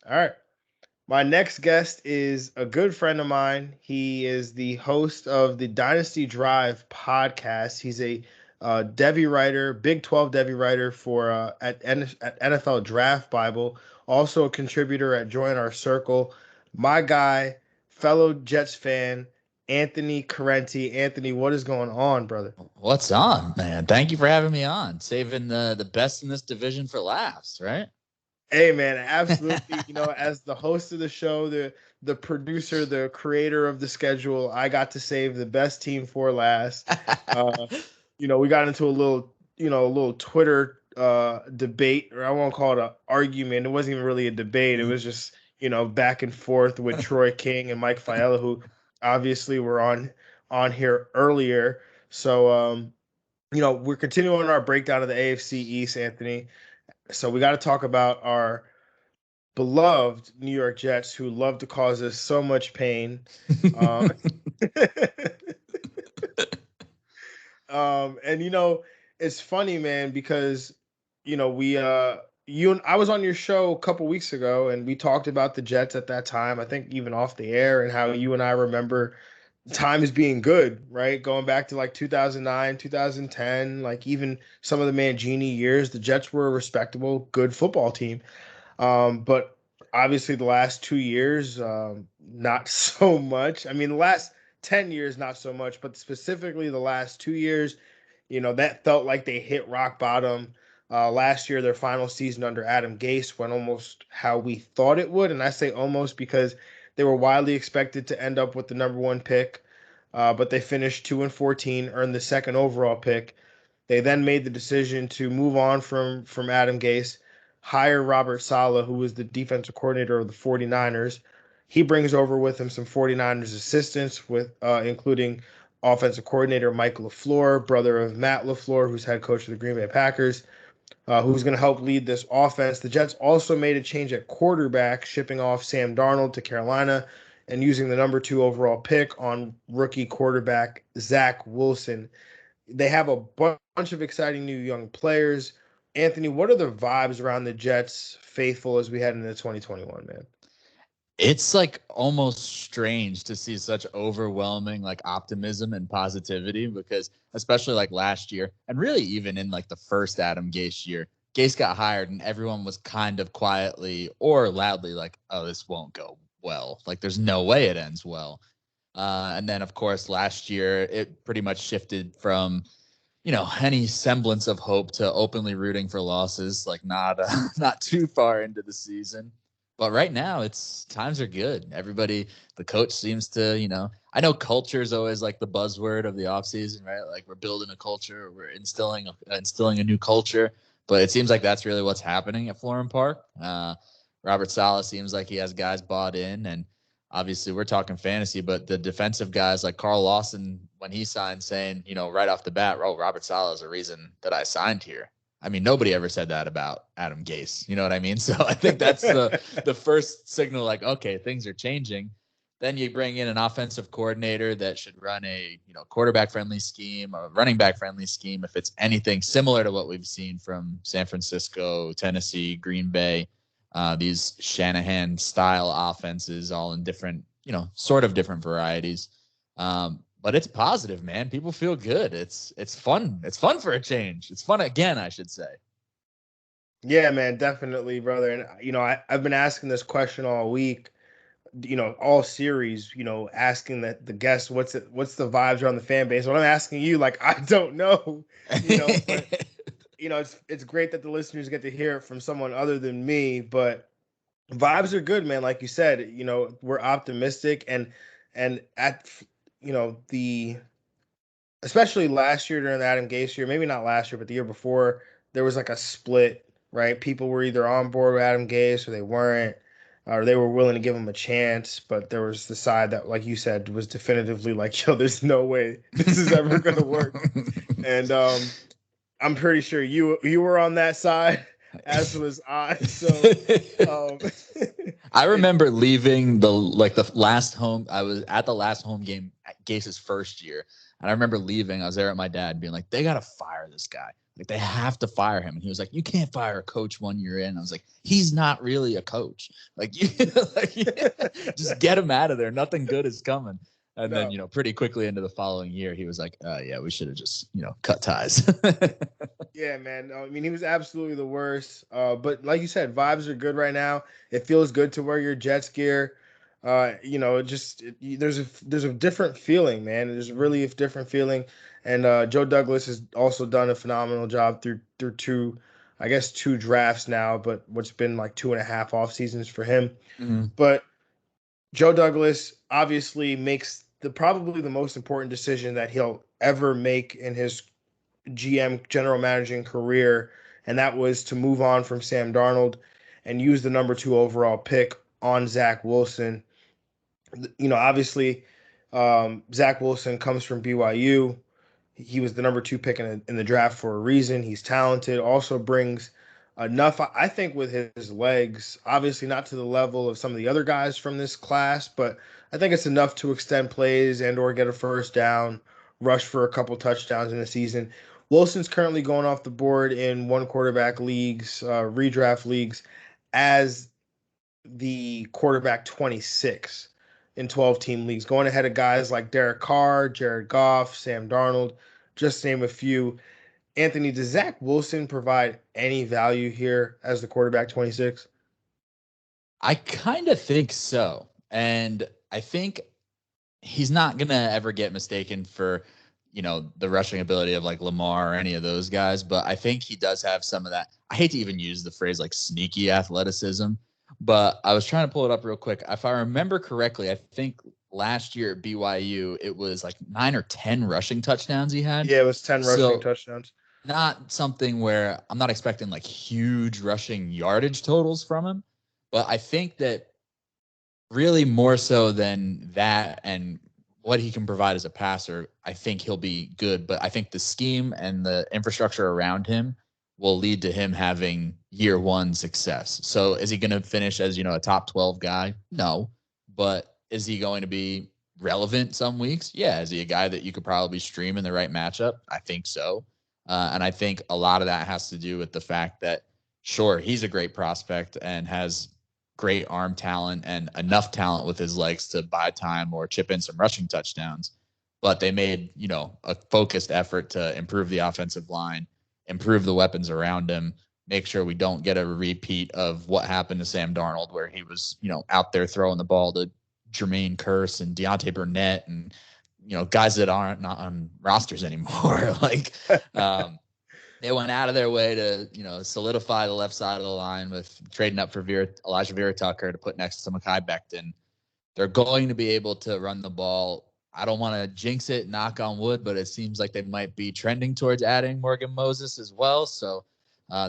All right. My next guest is a good friend of mine. He is the host of the Dynasty Drive podcast. He's a Devy writer, Big 12 Devy writer for at NFL Draft Bible. Also a contributor at Join Our Circle. My guy, fellow Jets fan, Anthony Corrente. Anthony, what is going on, brother? What's on, man? Thank you for having me on. Saving the best in this division for last, right? Hey man, absolutely. As the host of the show, the producer, the creator of the schedule, I got to save the best team for last. Uh, we got into a little Twitter debate, or I won't call it an argument. It wasn't even really a debate. It was just, back and forth with Troy King and Mike Fiala, who obviously were on here earlier. So we're continuing our breakdown of the AFC East, Anthony. So we got to talk about our beloved New York Jets, who love to cause us so much pain. Um, and it's funny, man, because we you and I was on your show a couple weeks ago, and we talked about the Jets at that time. I think even off the air, and how you and I remember times being good, right? Going back to like 2009, 2010, like even some of the Mangini years, the Jets were a respectable, good football team. But obviously, the last 2 years, not so much. I mean, the last 10 years, not so much, but specifically the last 2 years, that felt like they hit rock bottom. Last year, their final season under Adam Gase went almost how we thought it would. And I say almost because they were widely expected to end up with the number one pick, but they finished 2-14, earned the second overall pick. They then made the decision to move on from Adam Gase, hire Robert Saleh, who was the defensive coordinator of the 49ers. He brings over with him some 49ers assistants, with including offensive coordinator Mike LaFleur, brother of Matt LaFleur, who's head coach of the Green Bay Packers, who's going to help lead this offense. The Jets also made a change at quarterback, shipping off Sam Darnold to Carolina and using the number 2 overall pick on rookie quarterback Zach Wilson. They have a bunch of exciting new young players. Anthony, what are the vibes around the Jets faithful as we head into 2021, man? It's like almost strange to see such overwhelming like optimism and positivity, because especially like last year, and really even in like the first Adam Gase year, Gase got hired and everyone was kind of quietly or loudly like, oh, this won't go well. Like there's no way it ends well. And then of course last year it pretty much shifted from any semblance of hope to openly rooting for losses, like not too far into the season. But right now, it's times are good. Everybody, the coach seems to, I know culture is always like the buzzword of the offseason, right? Like we're building a culture, we're instilling a new culture. But it seems like that's really what's happening at Florham Park. Robert Saleh seems like he has guys bought in, and obviously we're talking fantasy, but the defensive guys like Carl Lawson, when he signed, saying, right off the bat, oh, Robert Saleh is the reason that I signed here. I mean, nobody ever said that about Adam Gase. You know what I mean? So I think that's the first signal, like, okay, things are changing. Then you bring in an offensive coordinator that should run a quarterback friendly scheme, a running back friendly scheme, if it's anything similar to what we've seen from San Francisco, Tennessee, Green Bay, these Shanahan style offenses, all in different, sort of different varieties. But it's positive, man. People feel good. It's fun. It's fun for a change. It's fun again, I should say. Yeah, man, definitely, brother. And I've been asking this question all week, all series, asking that the guests what's the vibes around the fan base. What I'm asking you, like, I don't know, but it's great that the listeners get to hear it from someone other than me. But vibes are good, man. Like you said, we're optimistic, and at the especially last year during the Adam Gase year, maybe not last year, but the year before, there was like a split, right? People were either on board with Adam Gase or they weren't, or they were willing to give him a chance. But there was the side that, like you said, was definitively like, yo, there's no way this is ever going to work. And I'm pretty sure you were on that side, as was I. So I remember leaving the last home. I was at the last home game at Gase's first year. And I remember leaving. I was there at my dad being like, they got to fire this guy. Like, they have to fire him. And he was like, you can't fire a coach 1 year in. I was like, he's not really a coach. Like, just get him out of there. Nothing good is coming. And then, pretty quickly into the following year, he was like, yeah, we should have just, cut ties. Yeah, man. I mean, he was absolutely the worst. But like you said, vibes are good right now. It feels good to wear your Jets gear. There's a different feeling, man. There's really a different feeling. And Joe Douglas has also done a phenomenal job through two drafts now, but what's been like 2.5 off seasons for him. Mm-hmm. But Joe Douglas obviously makes probably the most important decision that he'll ever make in his GM general managing career, and that was to move on from Sam Darnold and use the number 2 overall pick on Zach Wilson. Obviously, Zach Wilson comes from BYU. He was the number 2 pick in the draft for a reason. He's talented, also brings enough, I think, with his legs. Obviously, not to the level of some of the other guys from this class, but I think it's enough to extend plays and or get a first down, rush for a couple touchdowns in a season. Wilson's currently going off the board in one quarterback leagues, redraft leagues, as the quarterback 26 in 12-team leagues, going ahead of guys like Derek Carr, Jared Goff, Sam Darnold, just to name a few. Anthony, does Zach Wilson provide any value here as the quarterback 26? I kind of think so. And I think he's not going to ever get mistaken for, the rushing ability of like Lamar or any of those guys. But I think he does have some of that. I hate to even use the phrase like sneaky athleticism, but I was trying to pull it up real quick. If I remember correctly, I think last year at BYU, it was like 9 or 10 rushing touchdowns he had. Yeah, it was 10 rushing touchdowns. Not something where I'm not expecting like huge rushing yardage totals from him, but I think that really more so than that and what he can provide as a passer, I think he'll be good. But I think the scheme and the infrastructure around him will lead to him having year one success. So is he going to finish as, a top 12 guy? No. But is he going to be relevant some weeks? Yeah. Is he a guy that you could probably stream in the right matchup? I think so. And I think a lot of that has to do with the fact that, sure, he's a great prospect and has great arm talent and enough talent with his legs to buy time or chip in some rushing touchdowns. But they made, a focused effort to improve the offensive line, improve the weapons around him, make sure we don't get a repeat of what happened to Sam Darnold, where he was, out there throwing the ball to Jermaine Kearse and Deontay Burnett and, guys that aren't not on rosters anymore. They went out of their way to, solidify the left side of the line with trading up for Elijah Vera Tucker to put next to Mekhi Becton. They're going to be able to run the ball. I don't want to jinx it, knock on wood, but it seems like they might be trending towards adding Morgan Moses as well. So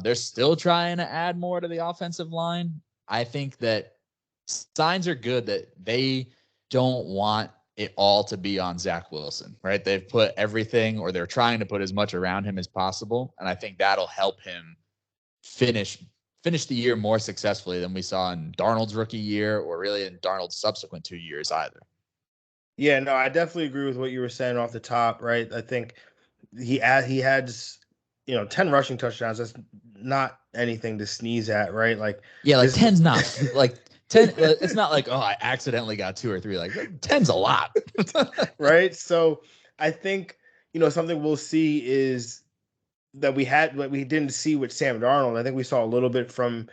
they're still trying to add more to the offensive line. I think that signs are good that they don't want it all to be on Zach Wilson, right? They've put everything, or they're trying to put as much around him as possible. And I think that'll help him finish the year more successfully than we saw in Darnold's rookie year or really in Darnold's subsequent 2 years either. Yeah, no, I definitely agree with what you were saying off the top, right? I think he had 10 rushing touchdowns. That's not anything to sneeze at, right? Like, yeah, like 10's not like 10. It's not like, I accidentally got 2 or 3. Like 10's a lot. Right. So I think, something we'll see is that we didn't see with Sam Darnold. I think we saw a little bit from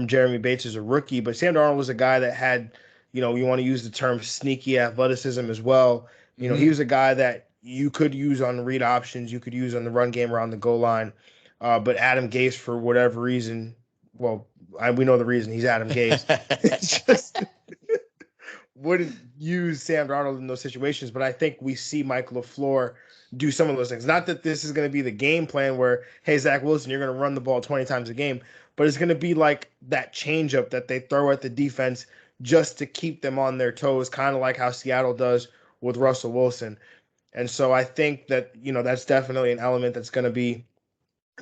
Jeremy Bates as a rookie, but Sam Darnold was a guy that had, you want to use the term sneaky athleticism as well. He was a guy that you could use on the read options, you could use on the run game around the goal line. But Adam Gase, for whatever reason, we know the reason, he's Adam Gase. Just wouldn't use Sam Darnold in those situations. But I think we see Mike LaFleur do some of those things. Not that this is going to be the game plan where, hey, Zach Wilson, you're going to run the ball 20 times a game, but it's going to be like that changeup that they throw at the defense just to keep them on their toes, kind of like how Seattle does with Russell Wilson. And so I think that, that's definitely an element that's going to be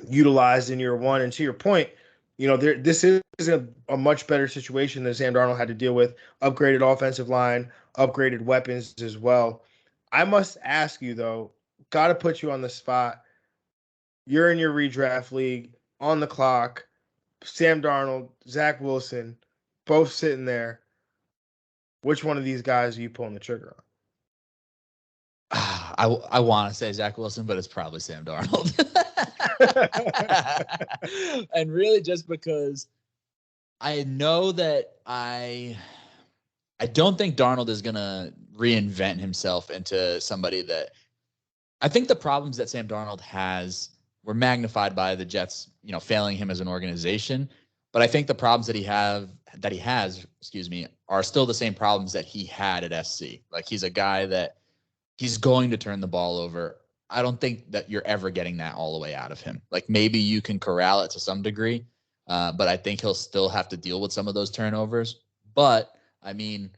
utilized in year one. And to your point, this is a much better situation than Sam Darnold had to deal with. Upgraded offensive line, upgraded weapons as well. I must ask you, though, got to put you on the spot. You're in your redraft league on the clock. Sam Darnold, Zach Wilson, both sitting there. Which one of these guys are you pulling the trigger on? I want to say Zach Wilson, but it's probably Sam Darnold. And really just because I know that I don't think Darnold is going to reinvent himself into somebody that I think the problems that Sam Darnold has were magnified by the Jets, failing him as an organization. But I think the problems that he has, are still the same problems that he had at SC. Like he's a guy that he's going to turn the ball over. I don't think that you're ever getting that all the way out of him. Like maybe you can corral it to some degree, but I think he'll still have to deal with some of those turnovers. But I mean,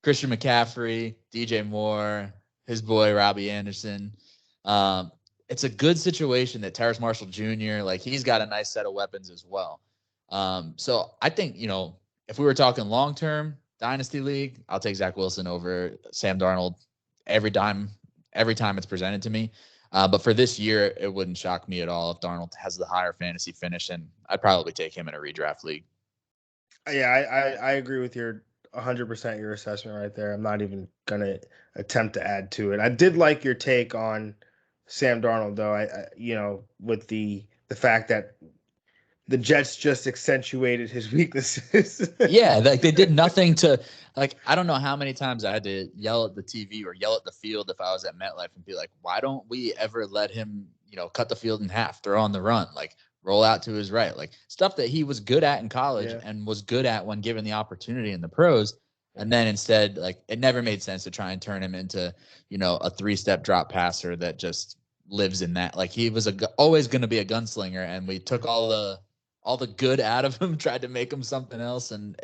Christian McCaffrey, DJ Moore, his boy Robbie Anderson. It's a good situation that Terrace Marshall Jr. like he's got a nice set of weapons as well. So I think if we were talking long term dynasty league, I'll take Zach Wilson over Sam Darnold every time it's presented to me. But for this year, it wouldn't shock me at all if Darnold has the higher fantasy finish, and I'd probably take him in a redraft league. Yeah, I agree with your 100% your assessment right there. I'm not even gonna attempt to add to it. I did like your take on Sam Darnold, though. With the fact that the Jets just accentuated his weaknesses. Yeah, like they did nothing to I don't know how many times I had to yell at the TV or yell at the field if I was at MetLife and be like, why don't we ever let him, cut the field in half, throw on the run, like roll out to his right, like stuff that he was good at in college and was good at when given the opportunity in the pros. And then instead, like it never made sense to try and turn him into, a 3-step drop passer that just lives in that. Like he was always going to be a gunslinger, and we took all the good out of him, tried to make him something else, and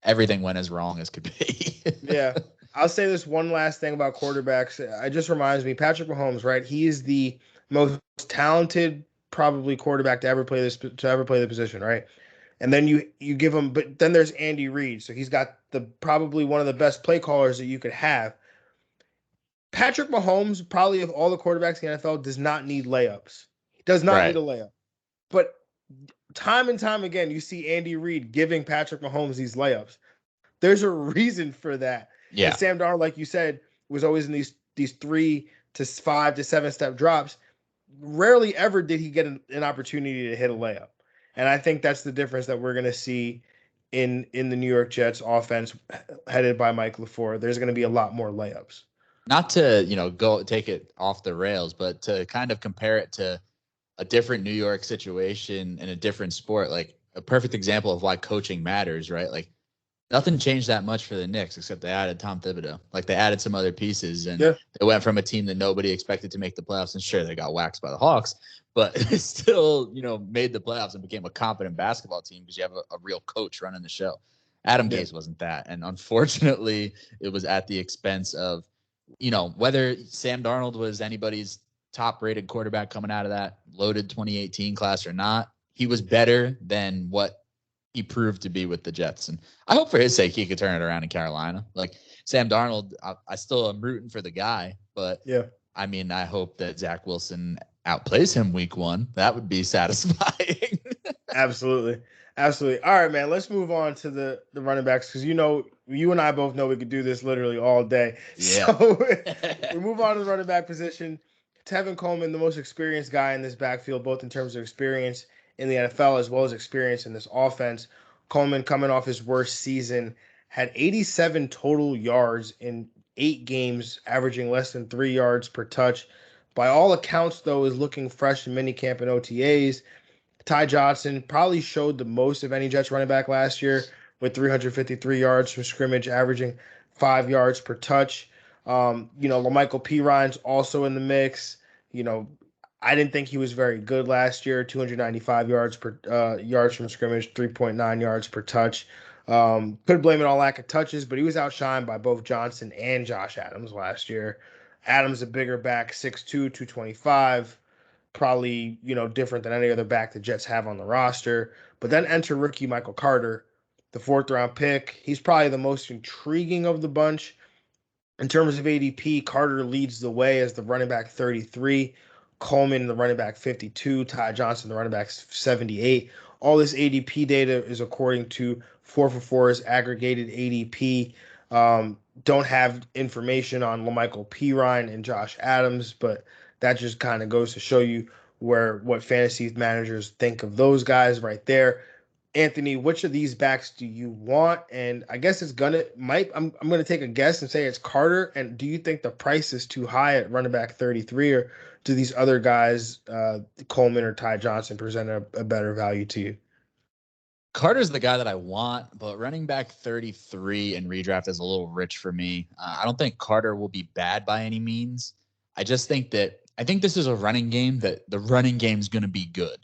everything went as wrong as could be. Yeah. I'll say this one last thing about quarterbacks. It just reminds me, Patrick Mahomes, right? He is the most talented probably quarterback to ever play the position, right? And then you give him, but then there's Andy Reid, so he's got the probably one of the best play callers that you could have. Patrick Mahomes, probably of all the quarterbacks in the NFL, does not need layups. He does not need a layup. But time and time again, you see Andy Reid giving Patrick Mahomes these layups. There's a reason for that. Yeah. And Sam Darnold, like you said, was always in these 3 to 5 to 7 step drops. Rarely ever did he get an opportunity to hit a layup. And I think that's the difference that we're going to see in the New York Jets offense headed by Mike LaFleur. There's going to be a lot more layups. Not to, go take it off the rails, but to kind of compare it to a different New York situation in a different sport, like a perfect example of why coaching matters, right? Like nothing changed that much for the Knicks except they added Tom Thibodeau. Like they added some other pieces, and they went from a team that nobody expected to make the playoffs. And sure, they got waxed by the Hawks, but it still, made the playoffs and became a competent basketball team because you have a real coach running the show. Adam Gase wasn't that. And unfortunately, it was at the expense of, whether Sam Darnold was anybody's top-rated quarterback coming out of that loaded 2018 class or not, he was better than what he proved to be with the Jets. And I hope for his sake he could turn it around in Carolina. Like Sam Darnold, I still am rooting for the guy, but I mean, I hope that Zach Wilson outplays him week 1. That would be satisfying. Absolutely. Absolutely. All right, man, let's move on to the running backs because you and I both know we could do this literally all day. Yeah. So we move on to the running back position. Tevin Coleman, the most experienced guy in this backfield, both in terms of experience in the NFL as well as experience in this offense. Coleman, coming off his worst season, had 87 total yards in 8 games, averaging less than 3 yards per touch. By all accounts, though, is looking fresh in minicamp and OTAs. Ty Johnson probably showed the most of any Jets running back last year with 353 yards from scrimmage, averaging 5 yards per touch. LaMichael Pirines also in the mix. I didn't think he was very good last year. 295 yards from scrimmage, 3.9 yards per touch. Could blame it on lack of touches, but he was outshined by both Johnson and Josh Adams last year. Adams a bigger back, 6'2", 225. Probably, different than any other back the Jets have on the roster. But then enter rookie Michael Carter, the 4th-round pick. He's probably the most intriguing of the bunch. In terms of ADP, Carter leads the way as the running back 33. Coleman, the running back, 52, Ty Johnson, the running back, 78. All this ADP data is according to 444's aggregated ADP. Don't have information on LaMichael Pirine and Josh Adams, but that just kind of goes to show you what fantasy managers think of those guys right there. Anthony, which of these backs do you want? And I guess I'm gonna take a guess and say it's Carter. And do you think the price is too high at running back 33, or do these other guys, Coleman or Ty Johnson, present a better value to you? Carter's the guy that I want, but running back 33 in redraft is a little rich for me. I don't think Carter will be bad by any means. I think this is a running game that the running game is going to be good.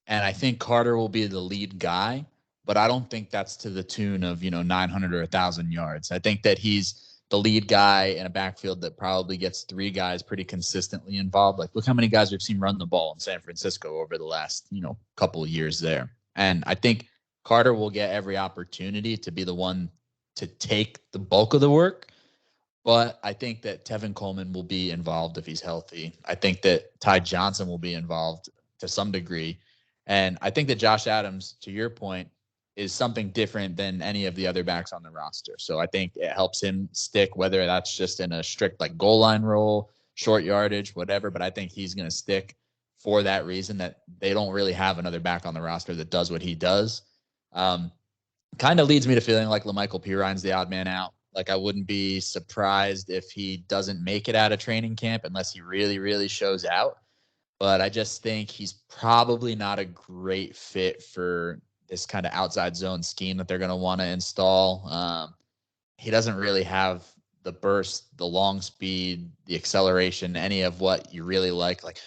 And I think Carter will be the lead guy, but I don't think that's to the tune of, 900 or 1,000 yards. I think that he's the lead guy in a backfield that probably gets 3 guys pretty consistently involved. Like, look how many guys we've seen run the ball in San Francisco over the last, couple of years there. And I think Carter will get every opportunity to be the one to take the bulk of the work. But I think that Tevin Coleman will be involved if he's healthy. I think that Ty Johnson will be involved to some degree. And I think that Josh Adams, to your point, is something different than any of the other backs on the roster. So I think it helps him stick, whether that's just in a strict like goal line role, short yardage, whatever. But I think he's going to stick for that reason, that they don't really have another back on the roster that does what he does. Kind of leads me to feeling like LaMichael Pirine's the odd man out. Like, I wouldn't be surprised if he doesn't make it out of training camp unless he really, really shows out. But I just think he's probably not a great fit for this kind of outside zone scheme that they're going to want to install. He doesn't really have the burst, the long speed, the acceleration, any of what you really like. Like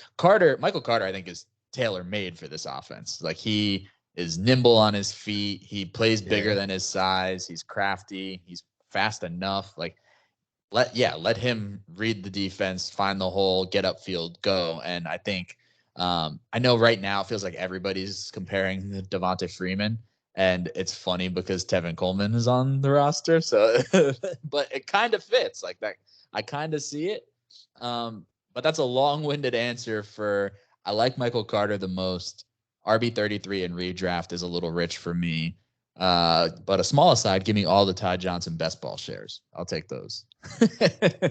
Michael Carter, I think, is tailor-made for this offense. Like, he is nimble on his feet. He plays bigger than his size. He's crafty. He's fast enough. Like, let him read the defense, find the hole, get upfield, go. And I think, I know right now it feels like everybody's comparing the Devonta Freeman, and it's funny because Tevin Coleman is on the roster. So, but it kind of fits like that. I kind of see it. But that's a long-winded answer for, I like Michael Carter the most. RB33 in redraft is a little rich for me. But a small aside, give me all the Ty Johnson best ball shares. I'll take those.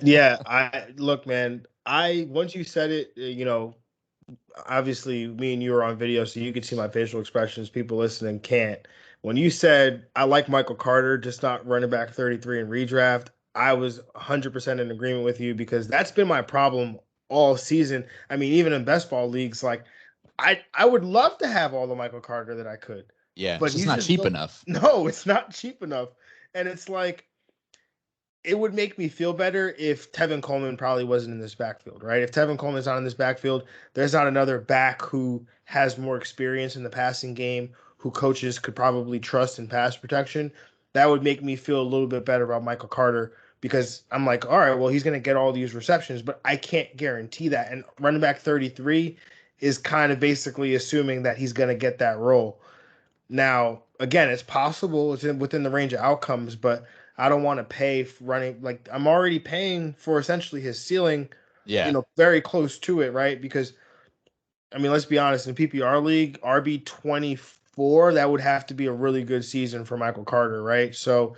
Yeah, look, man, once you said it, obviously me and you are on video, so you can see my facial expressions. People listening can't. When you said I like Michael Carter, just not running back 33 in redraft, I was 100% in agreement with you, because that's been my problem all season. I mean, even in best ball leagues, like I would love to have all the Michael Carter that I could. Yeah, but it's just not cheap enough. No, it's not cheap enough. And it's like, it would make me feel better if Tevin Coleman probably wasn't in this backfield, right? If Tevin Coleman's not in this backfield, there's not another back who has more experience in the passing game, who coaches could probably trust in pass protection. That would make me feel a little bit better about Michael Carter, because I'm like, all right, well, he's going to get all these receptions, but I can't guarantee that. And running back 33 is kind of basically assuming that he's going to get that role. Now, again, it's possible, it's within the range of outcomes, but I don't want to pay for running. Like, I'm already paying for essentially his ceiling, very close to it, right? Because, I mean, let's be honest, in PPR league, RB24, that would have to be a really good season for Michael Carter, right? So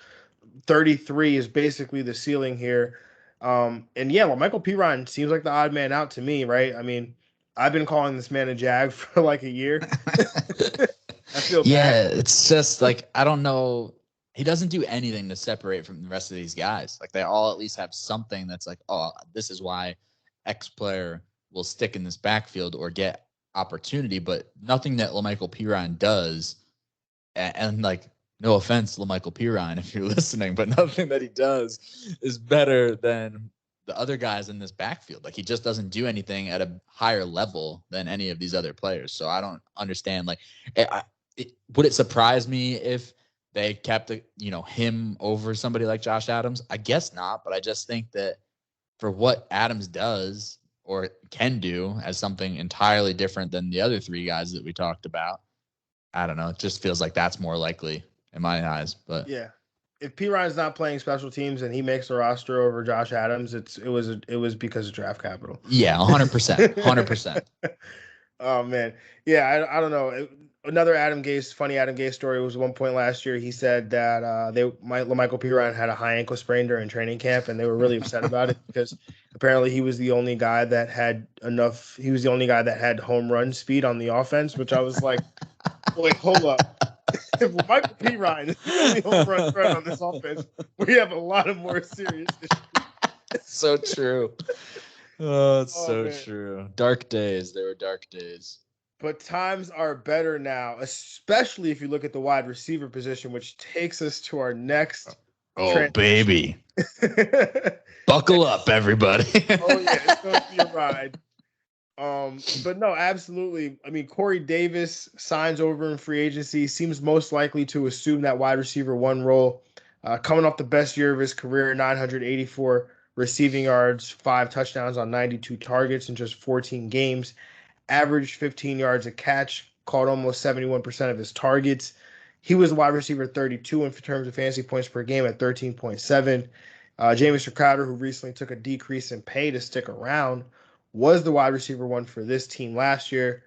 33 is basically the ceiling here. And yeah, well, Michael Pirine seems like the odd man out to me, right? I mean, I've been calling this man a jag for like a year. I feel bad. It's just like, I don't know. He doesn't do anything to separate from the rest of these guys. Like, they all at least have something that's like, oh, this is why X player will stick in this backfield or get opportunity, but nothing that LaMichael Pirine does. And like, no offense, LaMichael Pirine, if you're listening, but nothing that he does is better than the other guys in this backfield. Like, he just doesn't do anything at a higher level than any of these other players. So I don't understand. Like, would it surprise me if they kept him over somebody like Josh Adams? I guess not, but I just think that for what Adams does or can do as something entirely different than the other 3 guys that we talked about, I don't know. It just feels like that's more likely in my eyes. But yeah, if P Ryan's not playing special teams and he makes the roster over Josh Adams, it was because of draft capital. Yeah, 100%, 100%. Oh man, yeah. I don't know. Another funny Adam Gase story was one point last year. He said that Michael P Ryan had a high ankle sprain during training camp, and they were really upset about it because apparently he was the only guy that had enough. He was the only guy that had home run speed on the offense, which I was like, wait, hold up. If Michael P Ryan is the only home run threat on this offense, we have a lot of more serious issues. So true. Oh, it's so man. true. Dark days. They were dark days. But times are better now, especially if you look at the wide receiver position, which takes us to our next. Oh, baby. Buckle up, everybody. Oh, yeah. It's going to be a ride. But no, absolutely. I mean, Corey Davis signs over in free agency, seems most likely to assume that wide receiver 1 role. Coming off the best year of his career, 984 receiving yards, 5 touchdowns on 92 targets in just 14 games, averaged 15 yards a catch, caught almost 71% of his targets. He was wide receiver 32 in terms of fantasy points per game at 13.7. Jamison Crowder, who recently took a decrease in pay to stick around, was the wide receiver 1 for this team last year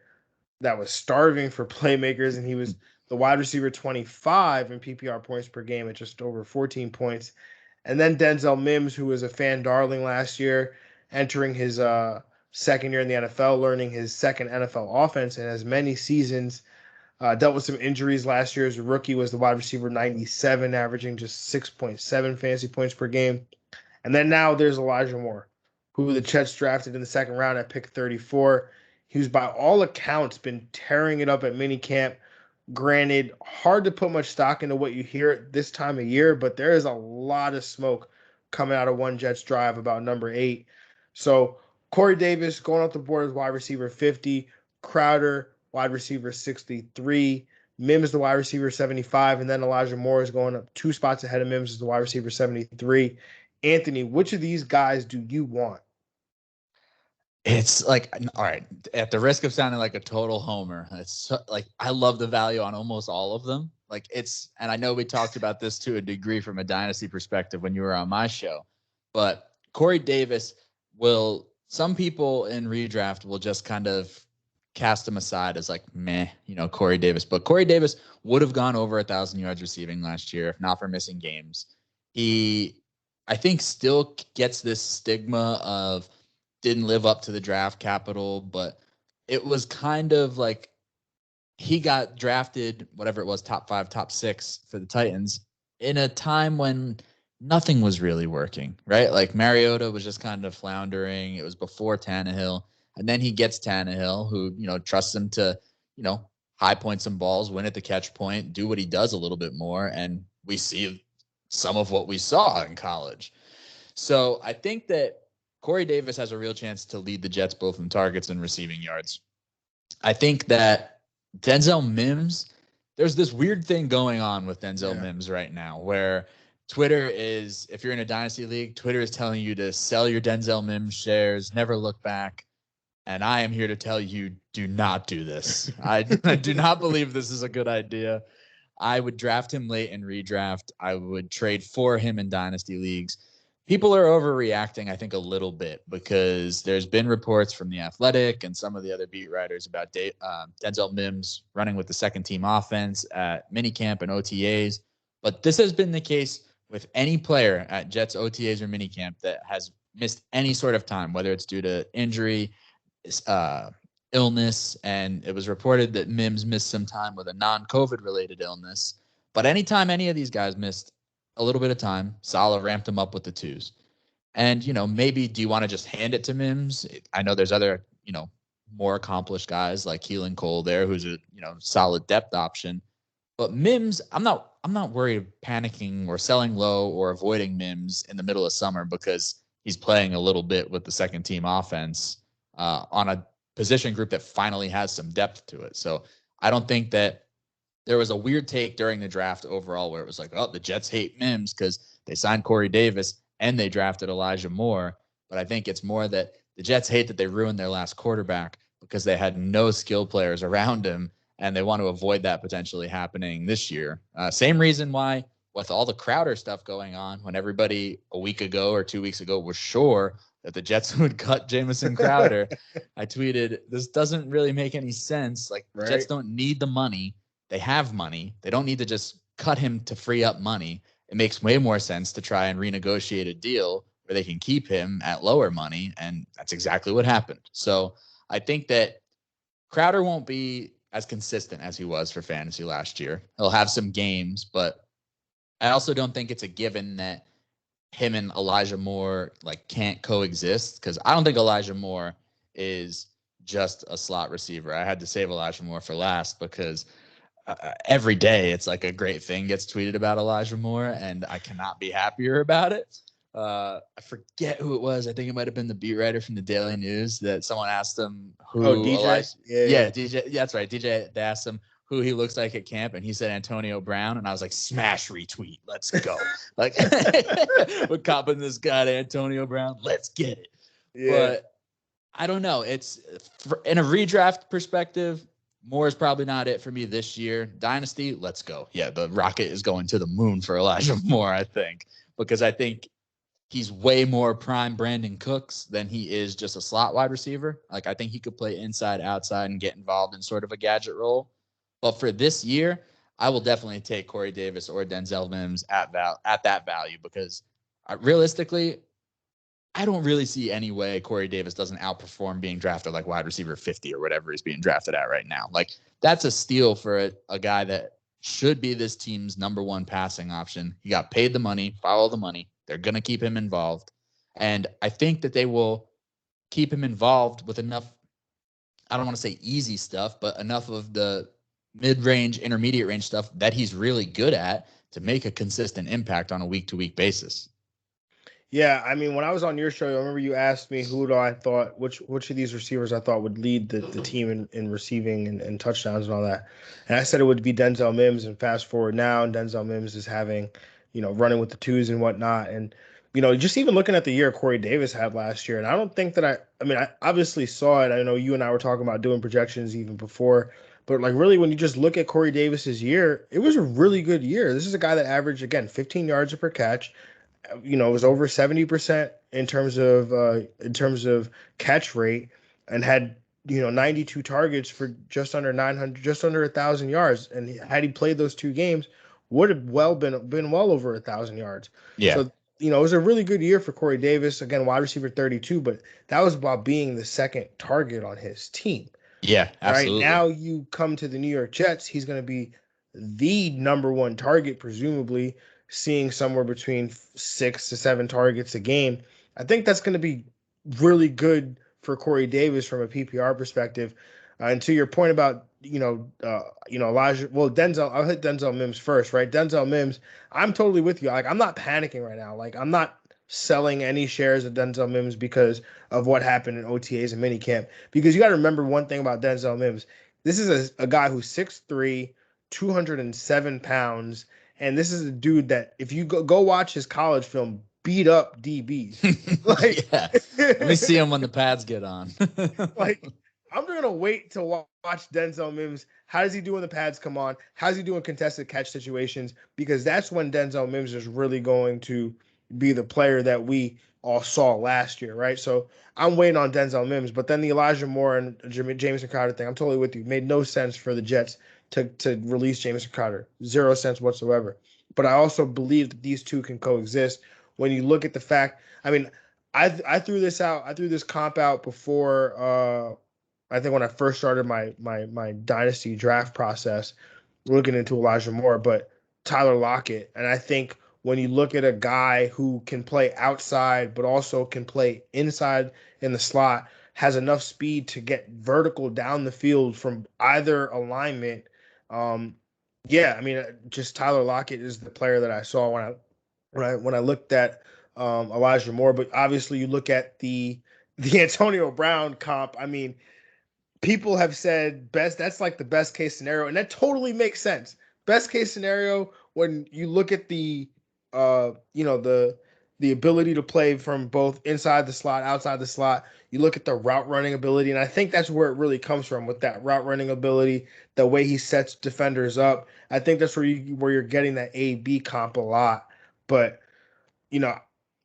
that was starving for playmakers, and he was the wide receiver 25 in PPR points per game at just over 14 points. And then Denzel Mims, who was a fan darling last year, entering his second year in the NFL, learning his second NFL offense, and has many seasons, dealt with some injuries last year as a rookie, was the wide receiver 97, averaging just 6.7 fantasy points per game. And then now there's Elijah Moore, who the Jets drafted in the second round at pick 34. He's by all accounts been tearing it up at minicamp. Granted, hard to put much stock into what you hear at this time of year, but there is a lot of smoke coming out of One Jets Drive about number 8. So Corey Davis going off the board as wide receiver 50, Crowder wide receiver 63, Mims the wide receiver 75, and then Elijah Moore is going up 2 spots ahead of Mims as the wide receiver 73. Anthony, which of these guys do you want? It's like, all right, at the risk of sounding like a total homer, it's like I love the value on almost all of them. Like and I know we talked about this to a degree from a dynasty perspective when you were on my show, but Corey Davis some people in redraft will just kind of cast him aside as like, meh, Corey Davis. But Corey Davis would have gone over 1,000 yards receiving last year, if not for missing games. He, I think, still gets this stigma of didn't live up to the draft capital, but it was kind of like he got drafted, whatever it was, top 5, top 6 for the Titans in a time when nothing was really working, right? Like Mariota was just kind of floundering. It was before Tannehill. And then he gets Tannehill, who, trusts him to, high point some balls, win at the catch point, do what he does a little bit more. And we see some of what we saw in college. So I think that Corey Davis has a real chance to lead the Jets both in targets and receiving yards. I think that Denzel Mims, there's this weird thing going on with Denzel Mims right now where Twitter is, if you're in a dynasty league, Twitter is telling you to sell your Denzel Mims shares, never look back. And I am here to tell you, do not do this. I do not believe this is a good idea. I would draft him late in redraft. I would trade for him in dynasty leagues. People are overreacting, I think, a little bit because there's been reports from The Athletic and some of the other beat writers about Denzel Mims running with the second-team offense at minicamp and OTAs. But this has been the case with any player at Jets OTAs or minicamp that has missed any sort of time, whether it's due to injury, illness, and it was reported that Mims missed some time with a non-COVID related illness. But anytime any of these guys missed a little bit of time, Saleh ramped him up with the 2s. And, maybe do you want to just hand it to Mims? I know there's other, more accomplished guys like Keelan Cole there, who's a, solid depth option. But Mims, I'm not worried panicking or selling low or avoiding Mims in the middle of summer because he's playing a little bit with the second team offense on a position group that finally has some depth to it. So I don't think that there was a weird take during the draft overall where it was like, oh, the Jets hate Mims because they signed Corey Davis and they drafted Elijah Moore. But I think it's more that the Jets hate that they ruined their last quarterback because they had no skill players around him, and they want to avoid that potentially happening this year. Same reason why with all the Crowder stuff going on, when everybody a week ago or 2 weeks ago was sure that the Jets would cut Jamison Crowder, I tweeted, this doesn't really make any sense. Like, the Jets don't need the money. They have money. They don't need to just cut him to free up money. It makes way more sense to try and renegotiate a deal where they can keep him at lower money. And that's exactly what happened. So I think that Crowder won't be as consistent as he was for fantasy last year. He'll have some games, but I also don't think it's a given that him and Elijah Moore like can't coexist, because I don't think Elijah Moore is just a slot receiver. I had to save Elijah Moore for last because every day it's like a great thing gets tweeted about Elijah Moore, and I cannot be happier about it. I forget who it was. I think it might have been the beat writer from the Daily News that someone asked him who DJ? Elijah. Yeah, DJ. Yeah, that's right. DJ. They asked him who he looks like at camp, and he said Antonio Brown, and I was like, smash retweet, let's go. Like, we're copping this guy to Antonio Brown, let's get it. Yeah. But I don't know. It's in a redraft perspective, Moore is probably not it for me this year. Dynasty, let's go. Yeah, the rocket is going to the moon for Elijah Moore, I think, because I think he's way more prime Brandon Cooks than he is just a slot wide receiver. Like, I think he could play inside, outside, and get involved in sort of a gadget role. But for this year, I will definitely take Corey Davis or Denzel Mims at that value, because realistically, I don't really see any way Corey Davis doesn't outperform being drafted like wide receiver 50 or whatever he's being drafted at right now. Like, that's a steal for a guy that should be this team's number one passing option. He got paid the money, follow the money. They're going to keep him involved. And I think that they will keep him involved with enough, I don't want to say easy stuff, but enough of the mid-range, intermediate range stuff that he's really good at to make a consistent impact on a week-to-week basis. Yeah, I mean, when I was on your show, I remember you asked me who do I thought, which of these receivers I thought would lead the team in receiving and touchdowns and all that. And I said it would be Denzel Mims, and fast forward now, and Denzel Mims is having, running with the twos and whatnot. And, just even looking at the year Corey Davis had last year, and I don't think that I obviously saw it. I know you and I were talking about doing projections even before, but like really when you just look at Corey Davis's year, it was a really good year. This is a guy that averaged, again, 15 yards per catch. It was over 70% in terms of catch rate, and had 92 targets for just under 900, just under 1,000 yards. And had he played those two games, would have been well over 1,000 yards. Yeah. So it was a really good year for Corey Davis. Again, wide receiver 32, but that was about being the second target on his team. Yeah, absolutely. Right now, you come to the New York Jets, he's going to be the number one target, presumably, seeing somewhere between 6 to 7 targets a game. I think that's going to be really good for Corey Davis from a PPR perspective. And to your point about, Elijah, well, Denzel, I'll hit Denzel Mims first, right? Denzel Mims, I'm totally with you. Like, I'm not panicking right now. Like, I'm not selling any shares of Denzel Mims because of what happened in OTAs and minicamp. Because you got to remember one thing about Denzel Mims. This is a guy who's 6'3", 207 pounds, and this is a dude that if you go watch his college film, beat up DBs. Like, yeah. Let me see him when the pads get on. Like, I'm going to wait to watch Denzel Mims. How does he do when the pads come on? How's he doing contested catch situations? Because that's when Denzel Mims is really going to be the player that we all saw last year, right? So I'm waiting on Denzel Mims. But then the Elijah Moore and Jamison Crowder thing, I'm totally with you. It made no sense for the Jets to release Jamison Crowder. 0 sense whatsoever. But I also believe that these two can coexist. When you look at the fact, I mean, I threw this out. I threw this comp out before. I think when I first started my dynasty draft process, looking into Elijah Moore, but Tyler Lockett, and I think when you look at a guy who can play outside but also can play inside in the slot, has enough speed to get vertical down the field from either alignment. Yeah, I mean, just Tyler Lockett is the player that I saw when I looked at Elijah Moore. But obviously, you look at the Antonio Brown comp. I mean, people have said that's like the best case scenario, and that totally makes sense. Best case scenario when you look at the the ability to play from both inside the slot, outside the slot. You look at the route running ability, and I think that's where it really comes from with that route running ability, the way he sets defenders up. I think that's where you're getting that A/B comp a lot. But you know,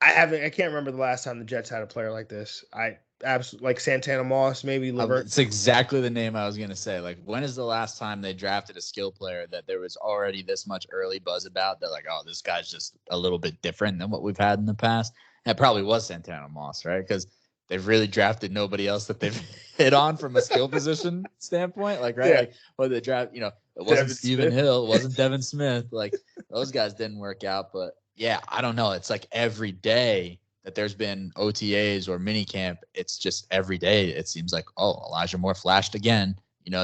I can't remember the last time the Jets had a player like this. I absolutely like Santana Moss, maybe Lavert. It's exactly the name I was going to say. Like, when is the last time they drafted a skill player that there was already this much early buzz about? They're like, oh, this guy's just a little bit different than what we've had in the past. And it probably was Santana Moss, right? Because they've really drafted nobody else that they've hit on from a skill position standpoint. Like, right? Yeah. Like, well, the draft, it wasn't Devin Stephen Smith. Hill, it wasn't Devin Smith. Like, those guys didn't work out. But yeah, I don't know. It's like every day that there's been OTAs or minicamp, it's just every day it seems like, oh, Elijah Moore flashed again,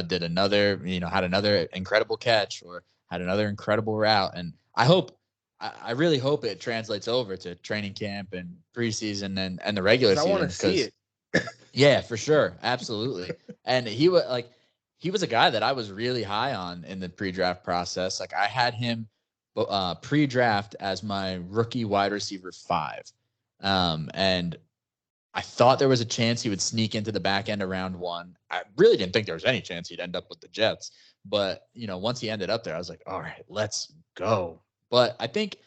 did another, had another incredible catch or had another incredible route. And I really hope it translates over to training camp and preseason and the regular season. I want to see it. Yeah, for sure. Absolutely. And he was a guy that I was really high on in the pre-draft process. Like, I had him pre-draft as my rookie wide receiver 5. And I thought there was a chance he would sneak into the back end of round 1. I really didn't think there was any chance he'd end up with the Jets. But, once he ended up there, I was like, all right, let's go. But I think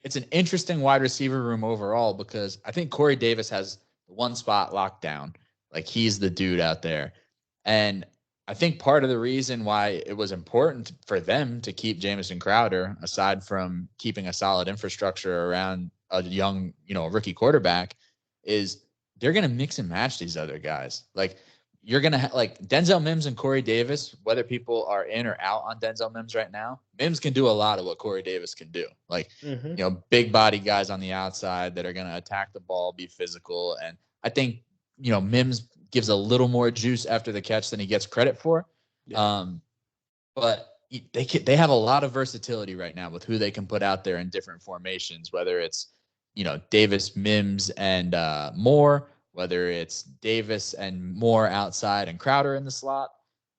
it's an interesting wide receiver room overall because I think Corey Davis has one spot locked down. Like, he's the dude out there. And I think part of the reason why it was important for them to keep Jamison Crowder, aside from keeping a solid infrastructure around a young, rookie quarterback, is they're going to mix and match these other guys. Like, you're going to like Denzel Mims and Corey Davis, whether people are in or out on Denzel Mims right now, Mims can do a lot of what Corey Davis can do. Like, big body guys on the outside that are going to attack the ball, be physical. And I think, Mims gives a little more juice after the catch than he gets credit for. Yeah. But they have a lot of versatility right now with who they can put out there in different formations, whether it's, Davis, Mims, and Moore, whether it's Davis and Moore outside and Crowder in the slot.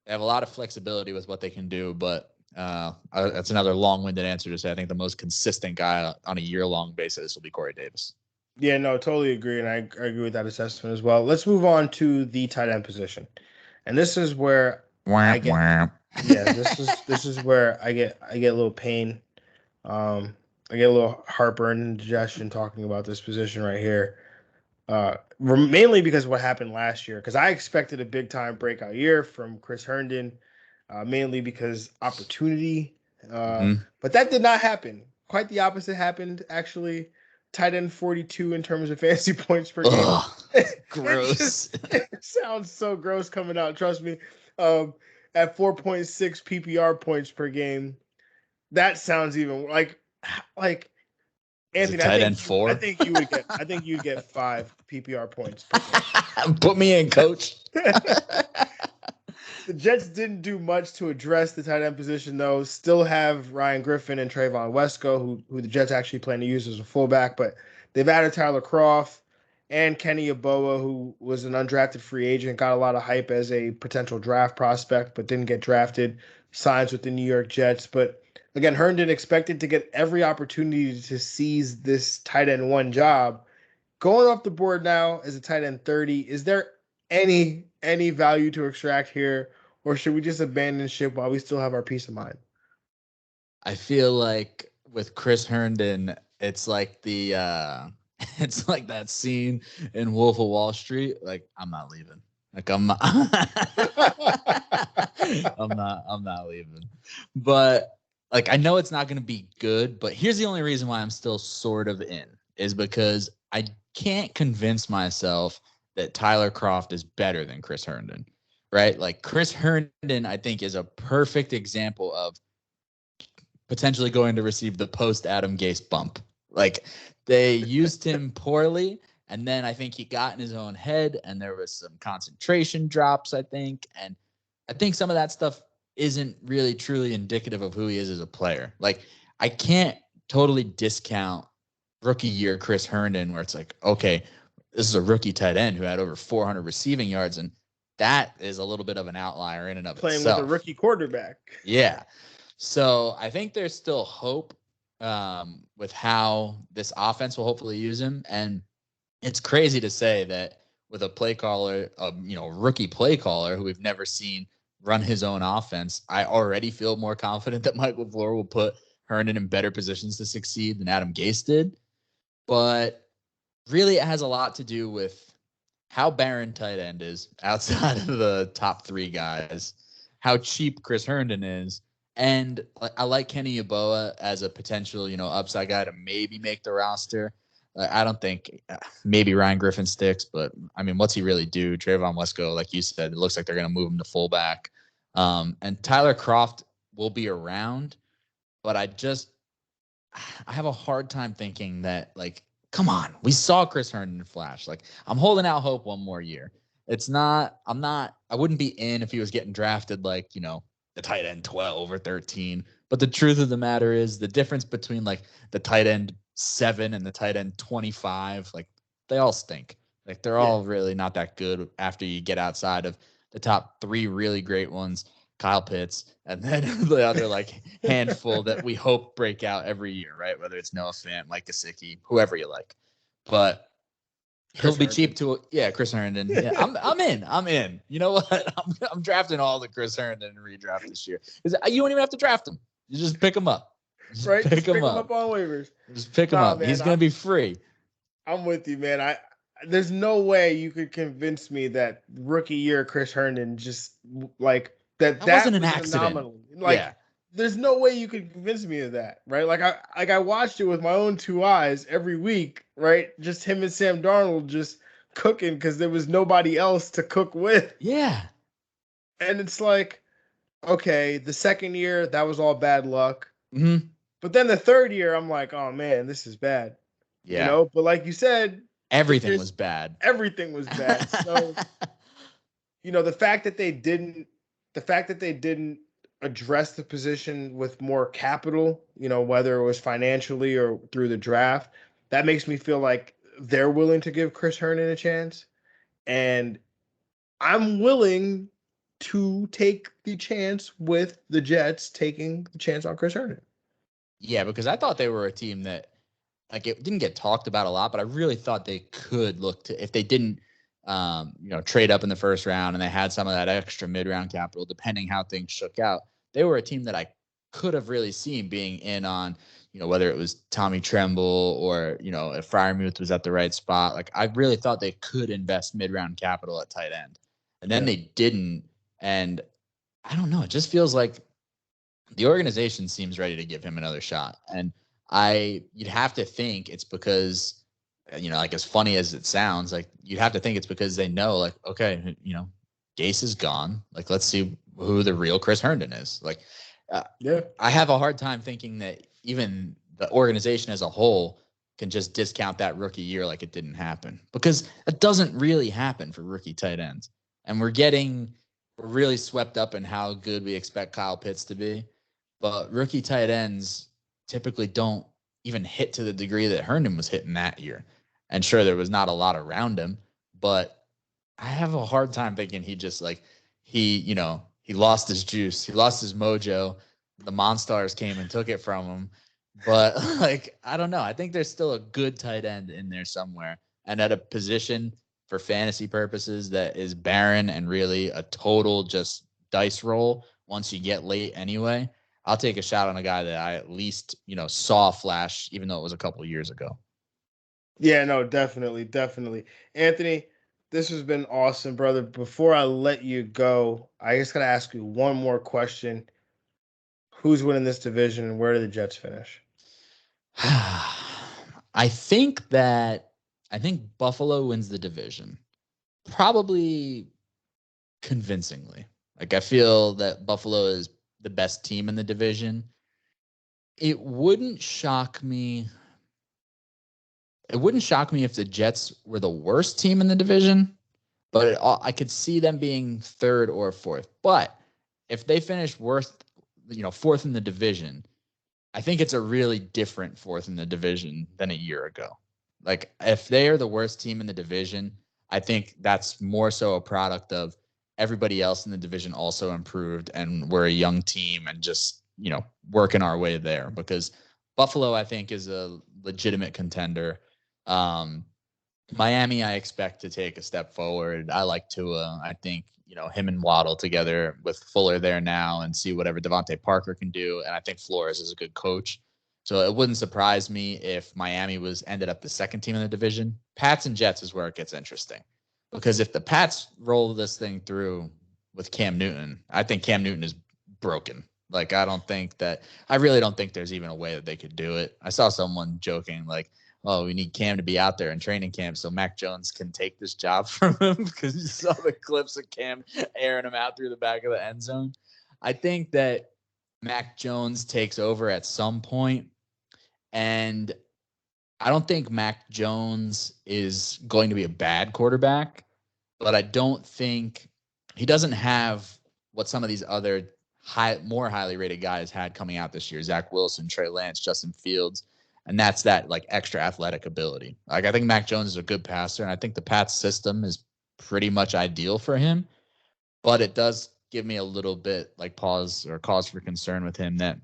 They have a lot of flexibility with what they can do, but that's another long-winded answer to say I think the most consistent guy on a year-long basis will be Corey Davis. Yeah, no, totally agree, and I agree with that assessment as well. Let's move on to the tight end position, and this is where I get this is where I get a little pain. I get a little heartburn and indigestion talking about this position right here. Mainly because of what happened last year, because I expected a big time breakout year from Chris Herndon, mainly because opportunity. But that did not happen. Quite the opposite happened, actually. Tight end 42 in terms of fantasy points per game. Ugh, gross. It sounds so gross coming out, trust me. At 4.6 PPR points per game. That sounds even like Anthony. Tight end 4. I think you'd get 5 PPR points per game. Put me in, coach. The Jets didn't do much to address the tight end position, though. Still have Ryan Griffin and Trayvon Wesco, who the Jets actually plan to use as a fullback, but they've added Tyler Kroft and Kenny Yeboah, who was an undrafted free agent, got a lot of hype as a potential draft prospect, but didn't get drafted, signs with the New York Jets. But again, Herndon expected to get every opportunity to seize this tight end 1 job. Going off the board now as a tight end 30, is there any value to extract here, or should we just abandon ship while we still have our peace of mind? I feel like with Chris Herndon, it's like it's like that scene in Wolf of Wall Street. Like, I'm not leaving. Like, I'm not leaving. But like, I know it's not going to be good, but here's the only reason why I'm still sort of in is because I can't convince myself that Tyler Kroft is better than Chris Herndon, right? Like, Chris Herndon, I think, is a perfect example of potentially going to receive the post-Adam Gase bump. Like, they used him poorly, and then I think he got in his own head, and there was some concentration drops, I think. And I think some of that stuff isn't really truly indicative of who he is as a player. Like, I can't totally discount rookie year Chris Herndon, where it's like, okay, this is a rookie tight end who had over 400 receiving yards, and that is a little bit of an outlier in and of itself. Playing with a rookie quarterback. Yeah. So I think there's still hope with how this offense will hopefully use him. And it's crazy to say that with a play caller, rookie play caller who we've never seen run his own offense, I already feel more confident that Mike LaFleur will put Herndon in better positions to succeed than Adam Gase did. But really, it has a lot to do with how barren tight end is outside of the top three guys, how cheap Chris Herndon is. And I like Kenny Yeboah as a potential, upside guy to maybe make the roster. I don't think maybe Ryan Griffin sticks, but I mean, what's he really do? Trayvon Wesco, like you said, it looks like they're going to move him to fullback. And Tyler Kroft will be around, but I have a hard time thinking that, like, come on, we saw Chris Herndon flash. Like, I'm holding out hope one more year. I wouldn't be in if he was getting drafted like, the tight end 12 or 13. But the truth of the matter is the difference between like the tight end 7 and the tight end 25, like they all stink. Like they're all really not that good after you get outside of the top 3 really great ones, Kyle Pitts, and then the other like handful that we hope break out every year, right? Whether it's Noah Fant, Mike Gesicki, whoever you like. But he'll be cheap to Chris Herndon. Yeah, I'm in. You know what? I'm drafting all the Chris Herndon redraft this year. You don't even have to draft him. You just pick him up. Right? Pick him up on waivers. Just pick him up. Man, he's gonna be free. I'm with you, man. There's no way you could convince me that rookie year Chris Herndon just like that wasn't an accident. Like there's no way you could convince me of that, right? Like I watched it with my own 2 eyes every week, right? Just him and Sam Darnold just cooking because there was nobody else to cook with. Yeah. And it's like, okay, the second year, that was all bad luck. Mm-hmm. But then the third year, I'm like, oh man, this is bad. Yeah. But like you said, everything was bad. Everything was bad. So, the fact that they didn't address the position with more capital, whether it was financially or through the draft, that makes me feel like they're willing to give Chris Herndon a chance. And I'm willing to take the chance with the Jets taking the chance on Chris Herndon. Yeah, because I thought they were a team that, like, it didn't get talked about a lot, but I really thought they could look to, if they didn't, trade up in the first round and they had some of that extra mid-round capital, depending how things shook out, they were a team that I could have really seen being in on, whether it was Tommy Tremble or, if Freiermuth was at the right spot. Like, I really thought they could invest mid-round capital at tight end. And then they didn't. And I don't know. It just feels like the organization seems ready to give him another shot. And you'd have to think it's because, like, as funny as it sounds, like, you'd have to think it's because they know, like, okay, Gase is gone. Like, let's see who the real Chris Herndon is. Like, I have a hard time thinking that even the organization as a whole can just discount that rookie year like it didn't happen, because it doesn't really happen for rookie tight ends. And we're really swept up in how good we expect Kyle Pitts to be. But rookie tight ends typically don't even hit to the degree that Herndon was hitting that year. And sure, there was not a lot around him, but I have a hard time thinking he just, like, he lost his juice. He lost his mojo. The Monstars came and took it from him. But, like, I don't know. I think there's still a good tight end in there somewhere. And at a position for fantasy purposes that is barren and really a total just dice roll once you get late anyway, I'll take a shot on a guy that I at least, saw flash, even though it was a couple of years ago. Yeah, no, definitely. Anthony, this has been awesome, brother. Before I let you go, I just got to ask you one more question. Who's winning this division and where do the Jets finish? I think Buffalo wins the division. Probably convincingly. Like, I feel that Buffalo is the best team in the division. It wouldn't shock me. It wouldn't shock me if the Jets were the worst team in the division, but I could see them being third or fourth. But if they finish fourth in the division, I think it's a really different fourth in the division than a year ago. Like, if they are the worst team in the division, I think that's more so a product of everybody else in the division also improved and we're a young team and just, working our way there. Because Buffalo, I think, is a legitimate contender. Miami, I expect to take a step forward. I like Tua. I think, him and Waddle together with Fuller there now and see whatever Devontae Parker can do. And I think Flores is a good coach. So it wouldn't surprise me if Miami ended up the second team in the division. Pats and Jets is where it gets interesting. Because if the Pats roll this thing through with Cam Newton, I think Cam Newton is broken. Like, I really don't think there's even a way that they could do it. I saw someone joking, like, oh, we need Cam to be out there in training camp so Mac Jones can take this job from him, because you saw the clips of Cam airing him out through the back of the end zone. I think that Mac Jones takes over at some point, and I don't think Mac Jones is going to be a bad quarterback, but I don't think he doesn't have what some of these other more highly rated guys had coming out this year: Zach Wilson, Trey Lance, Justin Fields. And that's that like extra athletic ability. Like, I think Mac Jones is a good passer, and I think the Pats system is pretty much ideal for him. But it does give me a little bit like pause or cause for concern with him that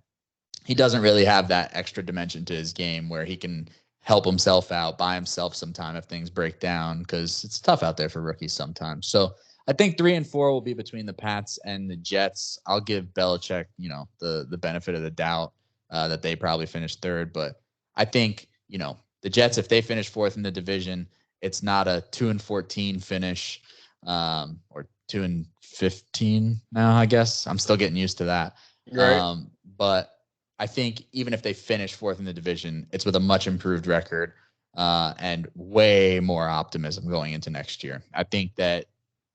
he doesn't really have that extra dimension to his game where he can help himself out by himself sometime if things break down, because it's tough out there for rookies sometimes. So I think 3 and 4 will be between the Pats and the Jets. I'll give Belichick, the benefit of the doubt that they probably finished third, but I think, the Jets, if they finish fourth in the division, it's not a 2-14 finish, or 2-15 now, I guess. I'm still getting used to that. Right. But I think even if they finish fourth in the division, it's with a much improved record and way more optimism going into next year. I think that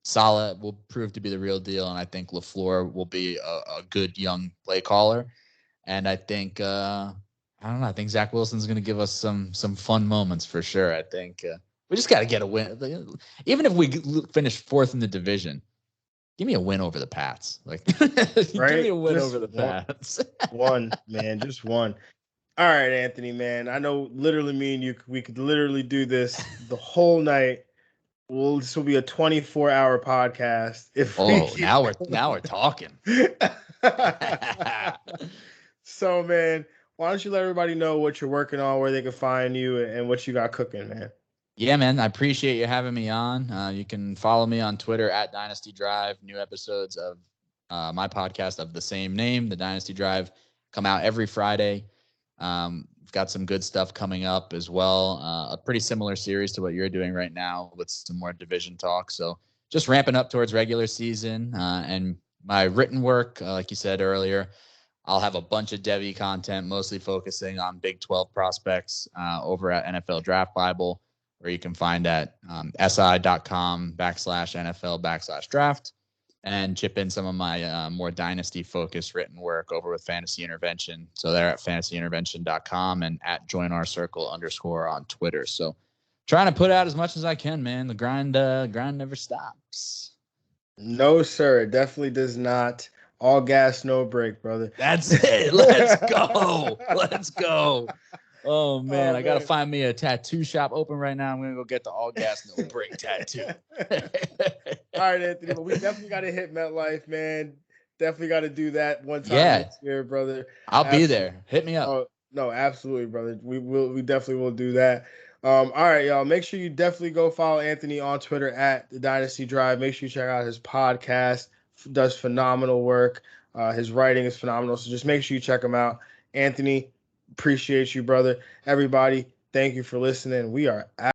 Saleh will prove to be the real deal, and I think LaFleur will be a good young play caller. And I think I don't know. I think Zach Wilson's going to give us some fun moments for sure. I think we just got to get a win. Even if we finish fourth in the division, give me a win over the Pats. Like, right? Give me a win just over the Pats. One, man, just one. All right, Anthony, man. I know literally me and you, we could literally do this the whole night. This will be a 24-hour podcast. Now we're talking. So, man, why don't you let everybody know what you're working on, where they can find you, and what you got cooking, man? Yeah, man, I appreciate you having me on. You can follow me on Twitter at Dynasty Drive. New episodes of my podcast of the same name, The Dynasty Drive, come out every Friday. We've got some good stuff coming up as well. A pretty similar series to what you're doing right now with some more division talk. So just ramping up towards regular season and my written work, like you said earlier. I'll have a bunch of Devy content, mostly focusing on Big 12 prospects over at NFL Draft Bible, where you can find at si.com/NFL/draft, and chip in some of my more dynasty-focused written work over with Fantasy Intervention. So they're at fantasyintervention.com and at joinourcircle_ on Twitter. So trying to put out as much as I can, man. The grind never stops. No, sir. It definitely does not. All gas, no break, brother. That's it. Let's go. Let's go. Oh, man. I got to find me a tattoo shop open right now. I'm going to go get the all gas, no break tattoo. All right, Anthony. But we definitely got to hit MetLife, man. Definitely got to do that one time this year, brother. I'll be there. Hit me up. Oh, no, absolutely, brother. We definitely will do that. All right, y'all. Make sure you definitely go follow Anthony on Twitter at The Dynasty Drive. Make sure you check out his podcast. Does phenomenal work. His writing is phenomenal. So just make sure you check him out. Anthony, appreciate you, brother. Everybody, thank you for listening. We are out.